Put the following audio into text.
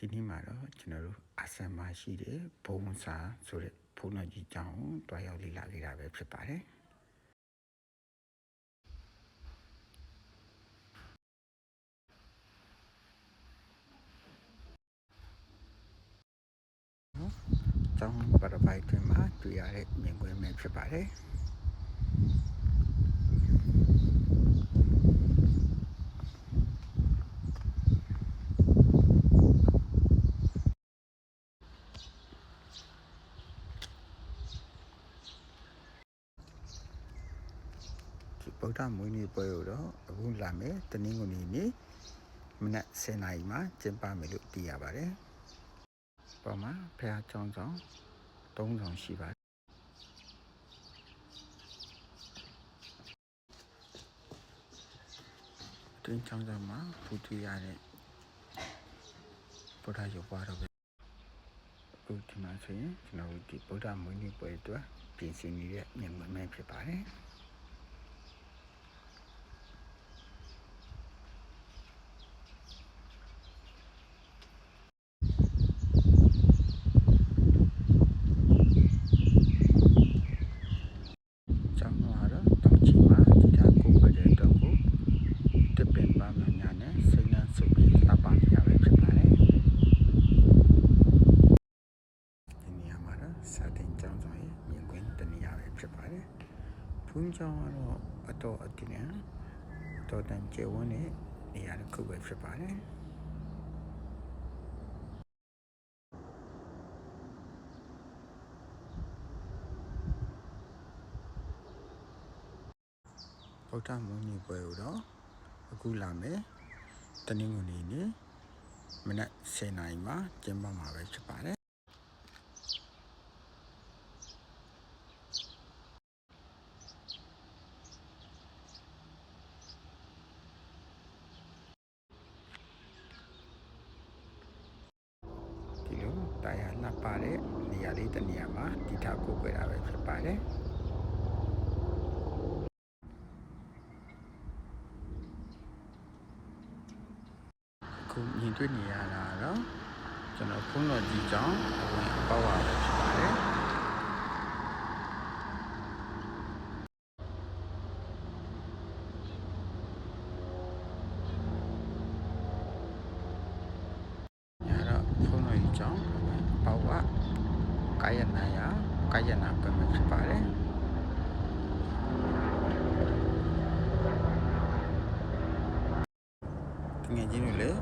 ဒီနေ့မှာတော့ကျွန်တော်တို့အဆန်မရှိတဲ့ဘုံစာဆိုတဲ့ဘုံတော်ကြီးကြောင်းတွားရောက်လေ့လာခဲ့တာပဲဖြစ်ပါတယ်ကျောင်းပရပိုက်တွင်မှာတွေ့ရတဲ့မြင်ကွင်းပဲဖြစ်ပါတယ်ဗုဒ္ဓမွေးနေ့ပွဲကိုတော့အခုလာမယ်တနင်္ဂနွေနေ့မနက်10:00 နာရီမှာကျင်းပမယ်လို့သိရပါတယ်။ပေါ်မှာဖះကျောင်းဆောင်3ဆောင်ရှိပါတယ်။တွင်ကျောင်းဆောင်မှာဖူးတွေ့ရတဲ့ဗုဒ္ဓရုပ်ပွားတော့ပဲအခုဒီမှာဆိုရင်ကျွန်တော်ဒီဗုဒ္ဓမွေးနေ့ပွဲအတွက်ပြင်ဆင်နေတဲ့မြင်ကွင်းပဲဖြစ်ပါတယ်။စာတင်ကျောင်းဆောင်ရဲ့မြင်ကွင်းတနေရာပဲဖြစ်ပါတယ်။ဘုန်းကျောင်းကတော့အတော်အတင်အတော်တန်ကျယ်ဝန်းတဲ့နေရာတစ်ခုပဲဖြစ်ပါတယ်။ဗုဒ္ဓမွေးနေ့ပွဲကိုတော့အခုလာမယ်တနင်္ဂနွေနေ့မနက်10:00 နာရီမှာကျင်းပမှာပဲဖြစ်ပါတယ်တာယာလှပတဲ့နေရာလေးတစ်နေရာမှာတည်ထားကိုပြတာပဲဖြစ်ပါတယ်အခုမြင်တွေ့နေရတာတော့ကျွန်တော်ဖုန်းတော်ကြီးကြောင့်အဝင်အပေါက်ပါပဲဖြစ်ပါတယ်ကျောင်းပေါဝကာယနာယကာယနာပဲဖြစ်ပါတယ်ငွေချင်းတွေလည်း